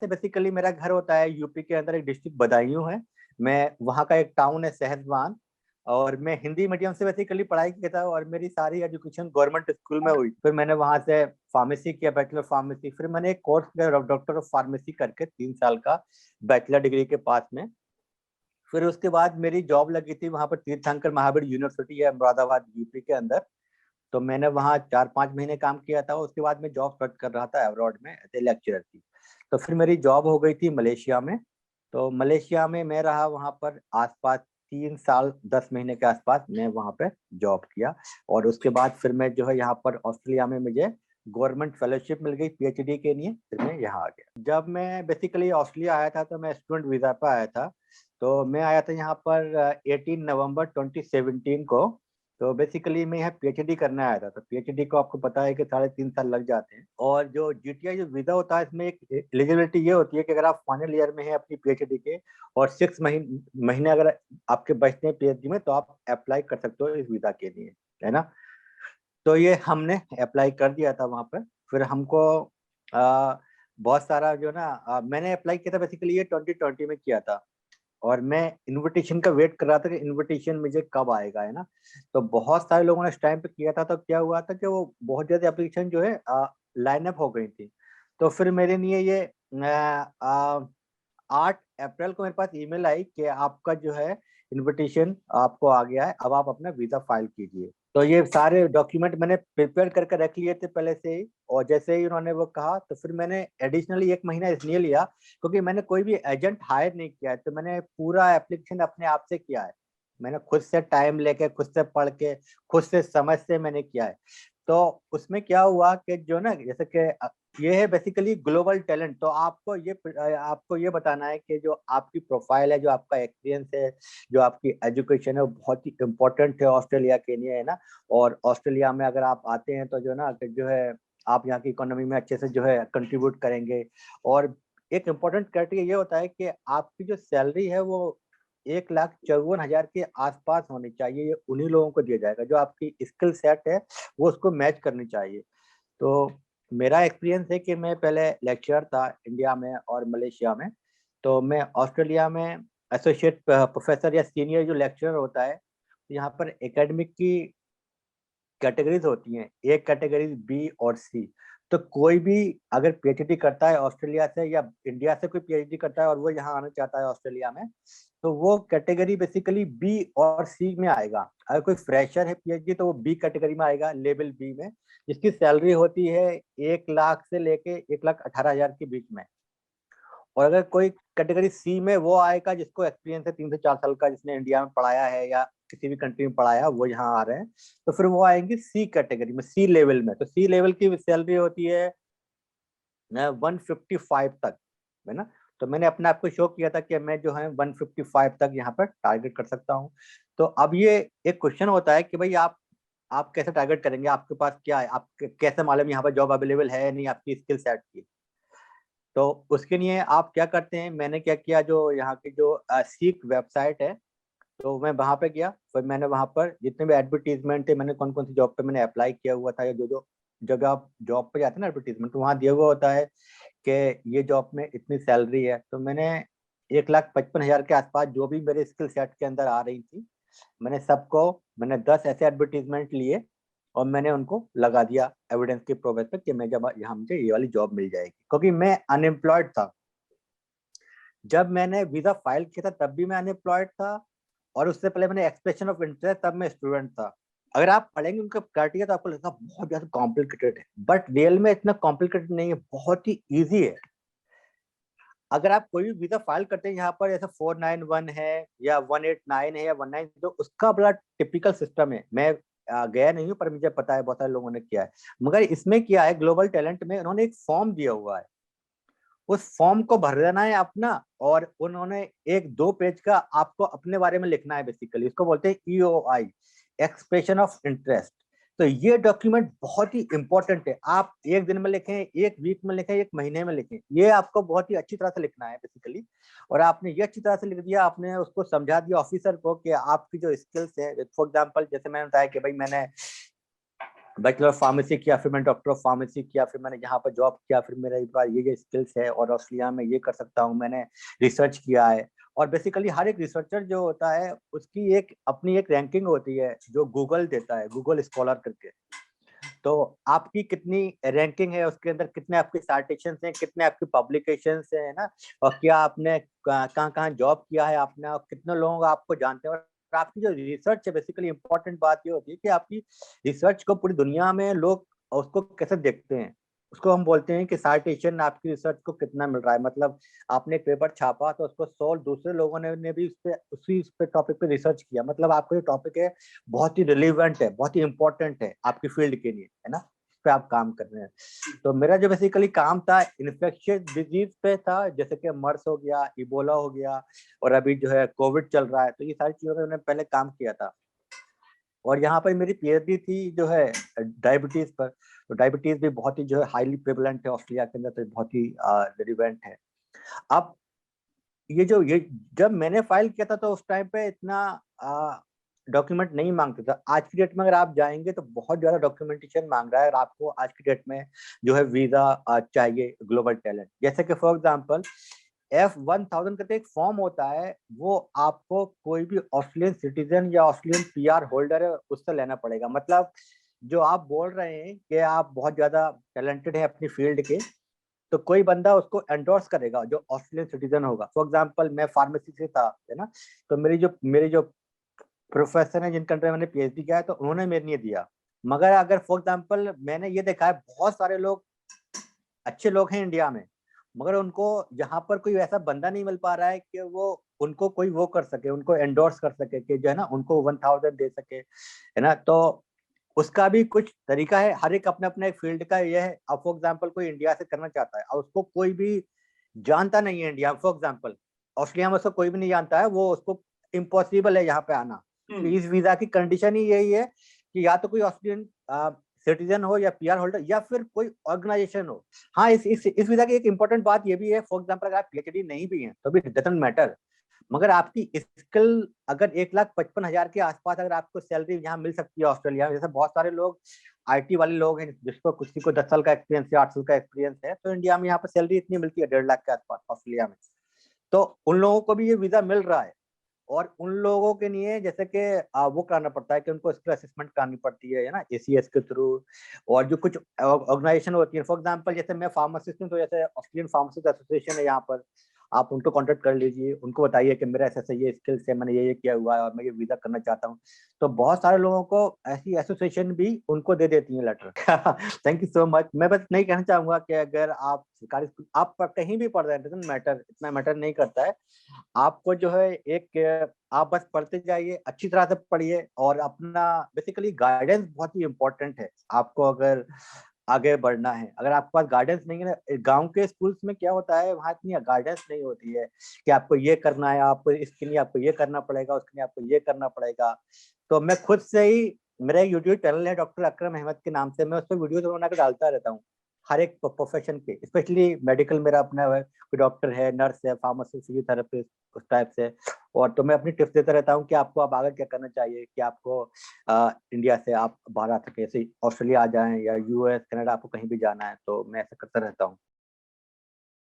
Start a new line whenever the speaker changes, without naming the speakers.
से बेसिकली मेरा घर होता है यूपी के अंदर, एक डिस्ट्रिक्ट बदायूं है। मैं वहाँ का एक टाउन है सहसवान, और मैं हिंदी मीडियम से बेसिकली पढ़ाई किया था, और मेरी सारी एजुकेशन गवर्नमेंट स्कूल में हुई। फिर मैंने वहाँ से फार्मेसी किया, बैचलर फार्मेसी। फिर मैंने एक कोर्स किया डॉक्टर ऑफ फार्मेसी करके, 3 साल का, बैचलर डिग्री के पास में। फिर उसके बाद मेरी जॉब लगी थी वहाँ पर, तीर्थंकर महावीर यूनिवर्सिटी है मुरादाबाद यूपी के अंदर। तो मैंने वहाँ 4-5 महीने काम किया था। उसके बाद मैं जॉब सर्च कर रहा था अब्रॉड में एज ए लेक्चरर की। तो फिर मेरी जॉब हो गई थी मलेशिया में। तो मलेशिया में मैं रहा वहाँ पर आसपास 3 साल 10 महीने के आसपास मैं वहाँ पे जॉब किया। और उसके बाद फिर मैं जो है यहाँ पर ऑस्ट्रेलिया में मुझे गवर्नमेंट फेलोशिप मिल गई पीएचडी के लिए। फिर मैं यहाँ आ गया। जब मैं बेसिकली ऑस्ट्रेलिया आया था तो मैं स्टूडेंट वीजा पर आया था। तो मैं आया था यहाँ पर 18 नवंबर 2017 को। तो बेसिकली मैं यहाँ पीएचडी करने आया था। तो पीएचडी को आपको पता है कि 3.5 साल लग जाते हैं। और जो जीटीआई जो वीजा होता है, इसमें एक एलिजिबिलिटी ये होती है कि अगर आप फाइनल ईयर में हैं अपनी पीएचडी के, और 6 महीने अगर आपके बचते हैं पीएचडी में, तो आप अप्लाई कर सकते हो इस वीजा के लिए, है ना। तो ये हमने अप्लाई कर दिया था वहां पर। फिर हमको आ, बहुत सारा जो ना मैंने अप्लाई किया था बेसिकली, ये 2020 में किया था। और मैं इनविटेशन का वेट कर रहा था कि इनविटेशन मुझे कब आएगा, है ना। तो बहुत सारे लोगों ने इस टाइम पे किया था। तो क्या हुआ था कि वो बहुत ज्यादा एप्लीकेशन जो है लाइन अप हो गई थी। तो फिर मेरे लिए ये 8 अप्रैल को मेरे पास ईमेल आई कि आपका जो है इनविटेशन आपको आ गया है, अब आप अपना वीजा फाइल कीजिए। तो ये सारे डॉक्यूमेंट मैंने प्रिपेयर करके रख लिए थे पहले से ही। और जैसे ही उन्होंने वो कहा, तो फिर मैंने एडिशनली 1 महीना इसलिए लिया क्योंकि मैंने कोई भी एजेंट हायर नहीं किया है। तो मैंने पूरा एप्लीकेशन अपने आप से किया है। मैंने खुद से टाइम लेके, खुद से पढ़ के, खुद से समझ से मैंने किया है। तो उसमें क्या हुआ कि जो ना, जैसे कि ये है बेसिकली ग्लोबल टैलेंट। तो आपको ये बताना है कि जो आपकी प्रोफाइल है, जो आपका एक्सपीरियंस है, जो आपकी एजुकेशन है, वो बहुत ही इंपॉर्टेंट है ऑस्ट्रेलिया के लिए, है ना। और ऑस्ट्रेलिया में अगर आप आते हैं तो जो ना कि जो है आप यहाँ की इकोनॉमी में अच्छे से जो है कंट्रीब्यूट करेंगे। और एक इम्पोर्टेंट क्राइटेरिया ये होता है कि आपकी जो सैलरी है वो 1,54,000 के आसपास होनी चाहिए। ये उन्हीं लोगों को दिया जाएगा जो आपकी स्किल सेट है वो उसको मैच करनी चाहिए। तो मेरा एक्सपीरियंस है कि मैं पहले लेक्चरर था इंडिया में और मलेशिया में। तो मैं ऑस्ट्रेलिया में एसोसिएट प्रोफेसर या सीनियर जो लेक्चरर होता है, तो यहाँ पर एकेडमिक की कैटेगरीज होती हैं, एक कैटेगरी बी और सी। तो कोई भी अगर पीएचडी करता है ऑस्ट्रेलिया से या इंडिया से कोई पीएचडी करता है और वो यहाँ आना चाहता है ऑस्ट्रेलिया में, तो वो कैटेगरी बेसिकली बी और सी में आएगा। अगर कोई फ्रेशर है पीएचडी तो वो बी कैटेगरी में आएगा, लेवल बी में, जिसकी सैलरी होती है 1 लाख से लेके 1,18,000 के बीच में। और अगर कोई कैटेगरी सी में, वो आएगा जिसको एक्सपीरियंस है 3 से 4 साल का, जिसने इंडिया में पढ़ाया है या किसी भी कंट्री में पढ़ाया, वो यहाँ आ रहे हैं। तो फिर वो आएंगे सी कैटेगरी में, सी लेवल में। तो सी लेवल की सैलरी होती है 155 तक, है ना। तो मैंने अपने आप को शो किया था कि मैं जो है 155 तक यहाँ पर टारगेट कर सकता हूँ। तो अब ये एक क्वेश्चन होता है कि भाई आप कैसे टारगेट करेंगे, आपके पास क्या है, आप कैसे मालूम यहाँ पर जॉब अवेलेबल है या नहीं आपकी स्किल सेट की। तो उसके लिए आप क्या करते हैं, मैंने क्या किया, जो यहाँ की जो सीक वेबसाइट है, तो मैं वहां पे गया। फिर मैंने वहां पर जितने भी एडवर्टीजमेंट थे, मैंने कौन कौन सी जॉब पे मैंने अप्लाई किया हुआ था, या जो जो जगह आप जॉब पे जाते हैं ना एडवर्टीजमेंट, तो वहाँ दिया हुआ होता है कि ये जॉब में इतनी सैलरी है। तो मैंने 1,55,000 के आसपास जो भी मेरे स्किल सेट के अंदर आ रही थी, मैंने 10 ऐसे एडवर्टीजमेंट लिए और मैंने उनको लगा दिया एविडेंस के प्रोग्रेस पे कि मैं जब यहाँ मुझे ये वाली जॉब मिल जाएगी, क्योंकि मैं अनएम्प्लॉयड था। जब मैंने वीजा फाइल किया था तब भी मैं अनएम्प्लॉयड था, और उससे पहले मैंने एक्सप्रेशन ऑफ इंटरेस्ट, तब मैं स्टूडेंट था। अगर आप पढ़ेंगे उनका क्राइटेरिया तो आपको लगेगा बहुत ज्यादा कॉम्प्लिकेटेड है, बट रियल में इतना कॉम्प्लिकेटेड नहीं है, बहुत ही इजी है। अगर आप कोई भी वीजा फाइल करते हैं यहाँ पर, जैसे 491 है या 189 है या 19, तो उसका बड़ा टिपिकल सिस्टम है। मैं गया नहीं हूँ पर मुझे पता है बहुत सारे लोगों ने किया है। मगर इसमें क्या है, ग्लोबल टैलेंट में उन्होंने एक फॉर्म दिया हुआ है, उस फॉर्म को भर देना है अपना। और उन्होंने 1-2 पेज का आपको अपने बारे में लिखना है, बेसिकली इसको बोलते हैं ईओआई, एक्सप्रेशन ऑफ इंटरेस्ट। तो ये डॉक्यूमेंट बहुत ही इंपॉर्टेंट है। आप 1 दिन में लिखें, 1 वीक में लिखें, 1 महीने में लिखें, ये आपको बहुत ही अच्छी तरह से लिखना है बेसिकली। और आपने ये अच्छी तरह से लिख दिया, आपने उसको समझा दिया ऑफिसर को कि आपकी जो स्किल्स है, फॉर एग्जाम्पल जैसे मैंने बताया कि भाई मैंने बैचलर ऑफ फार्मेसी किया, फिर मैंने डॉक्टर ऑफ फार्मेसी किया, फिर मैंने यहाँ पर जॉब किया, फिर मेरे पास ये स्किल्स है और ऑस्ट्रेलिया में ये कर सकता हूँ, मैंने रिसर्च किया है। और बेसिकली हर एक रिसर्चर जो होता है उसकी एक अपनी एक रैंकिंग होती है जो गूगल देता है, गूगल स्कॉलर करके। तो आपकी कितनी रैंकिंग है, उसके अंदर कितने आपके साइटेशंस हैं, कितने आपकी पब्लिकेशंस हैं, है ना, और क्या आपने कहाँ कहाँ जॉब किया है आपने, और कितने लोग आपको जानते हैं। और आपकी जो रिसर्च है, बेसिकली इंपॉर्टेंट बात ये होती है कि आपकी रिसर्च को पूरी दुनिया में लोग उसको कैसे देखते हैं। उसको हम बोलते हैं कि साइटेशन आपकी रिसर्च को कितना मिल रहा है। मतलब आपने एक पेपर छापा तो उसको 100 दूसरे लोगों ने भी उस पे टॉपिक पे रिसर्च किया। मतलब आपका जो टॉपिक है बहुत ही रिलेवेंट है, बहुत ही इंपॉर्टेंट है आपकी फील्ड के लिए, है ना, इस पे आप काम कर रहे हैं। तो मेरा जो बेसिकली काम था इन्फेक्शियस डिजीज पे था, जैसे कि मर्स हो गया, इबोला हो गया, और अभी जो है कोविड चल रहा है। तो ये सारी चीजों पे मैंने पहले काम किया था। और यहाँ पर मेरी पीएचडी थी जो है डायबिटीज पर। तो डायबिटीज भी बहुत ही जो है हाईली प्रेवलेंट है ऑस्ट्रेलिया के अंदर, तो बहुत ही रिलेवेंट है। अब ये जब मैंने फाइल किया था तो उस टाइम पे इतना डॉक्यूमेंट नहीं मांगते थे। आज की डेट में अगर आप जाएंगे तो बहुत ज्यादा डॉक्यूमेंटेशन मांग रहा है, और आपको आज की डेट में जो है वीजा चाहिए ग्लोबल टैलेंट। जैसे कि फॉर एग्जांपल F1000 करके एक फॉर्म होता है, वो आपको कोई भी ऑस्ट्रेलियन सिटीजन या ऑस्ट्रेलियन पीआर होल्डर है उससे लेना पड़ेगा। मतलब जो आप बोल रहे हैं कि आप बहुत ज्यादा टैलेंटेड है अपनी फील्ड के, तो कोई बंदा उसको एंडोर्स करेगा जो ऑस्ट्रेलियन सिटीजन होगा। फॉर एग्जांपल मैं फार्मेसी से था, है ना, तो मेरी जो प्रोफेसर है जिनके अंडर मैंने पीएचडी किया है, तो उन्होंने मेरे लिए दिया। मगर अगर फॉर एग्जांपल मैंने ये देखा है बहुत सारे लोग अच्छे लोग हैं इंडिया में, मगर उनको यहाँ पर कोई ऐसा बंदा नहीं मिल पा रहा है कि वो उनको कोई वो कर सके, उनको एंडोर्स कर सके, कि जो है ना उनको 1000 दे सके, है ना। तो उसका भी कुछ तरीका है, हर एक अपने अपने फील्ड का ये है। अब फॉर एग्जांपल कोई इंडिया से करना चाहता है और उसको कोई भी जानता नहीं है इंडिया, फॉर एग्जांपल ऑस्ट्रेलिया में उसको कोई भी नहीं जानता है, वो उसको इम्पॉसिबल है यहाँ पे आना। तो इस वीजा की कंडीशन ही यही है कि या तो कोई ऑस्ट्रेलियन सिटीजन हो या पीआर होल्डर या फिर कोई ऑर्गेनाइजेशन हो। हाँ, इस वीजा की एक इंपॉर्टेंट बात ये भी है, फॉर एग्जांपल अगर आप पीएचडी नहीं भी हैं तो भी डजंट मैटर, मगर आपकी स्किल अगर 1,55,000 के आसपास अगर आपको सैलरी यहाँ मिल सकती है ऑस्ट्रेलिया में, जैसे बहुत सारे लोग आईटी वाले लोग हैं जिसको किसी को 10 साल का एक्सपीरियंस या 8 साल का एक्सपीरियंस है, तो इंडिया में यहाँ पर सैलरी इतनी मिलती है 1.5 लाख के आसपास ऑस्ट्रेलिया में। तो उन लोगों को भी ये वीजा मिल रहा है। और उन लोगों के लिए जैसे कि वो कराना पड़ता है कि उनको स्किल असेसमेंट करानी पड़ती है ना, एसीएस के थ्रू। और जो कुछ ऑर्गेनाइजेशन होती है, फॉर एग्जांपल जैसे मैं फार्मासिस्ट हूँ, तो जैसे ऑस्ट्रेलियन फार्मासिस्ट एसोसिएशन है यहाँ पर, आप उनको कांटेक्ट कर लीजिए, उनको बताइए कि मेरा ऐसा ये स्किल्स है, मैंने ये किया हुआ है और मैं ये वीजा करना चाहता हूँ। तो बहुत सारे लोगों को ऐसी एसोसिएशन भी उनको दे देती है letter. Thank you so much. मैं बस नहीं कहना चाहूंगा कि अगर आप सरकारी आप कहीं भी पढ़ रहे हैं, डजंट मैटर, इतना मैटर नहीं करता है। आपको जो है एक आप बस पढ़ते जाइए, अच्छी तरह से पढ़िए, और अपना बेसिकली गाइडेंस बहुत ही इंपॉर्टेंट है। आपको अगर आगे बढ़ना है, अगर आपके पास गाइडेंस नहीं है ना, गांव के स्कूल्स में क्या होता है, वहाँ इतनी गाइडेंस नहीं होती है कि आपको ये करना है, आपको इसके लिए आपको ये करना पड़ेगा, उसके लिए आपको ये करना पड़ेगा। तो मैं खुद से ही, मेरा यूट्यूब चैनल है डॉक्टर अकरम अहमद के नाम से, मैं उस पर वीडियो बनाकर डालता रहता हूँ हर एक प्रोफेशन के, स्पेशली मेडिकल मेरा अपना है, कोई डॉक्टर है, नर्स है, फार्मासिस्ट, फिजियोथेरेपिस्ट, उस टाइप से। और तो मैं अपनी टिप्स देता रहता हूँ कि आपको अब आगे क्या करना चाहिए, कि आपको इंडिया से आप बाहर आ सके, जैसे ऑस्ट्रेलिया आ जाएं या यूएस कनाडा, आपको कहीं भी जाना है, तो मैं ऐसा करता रहता हूँ।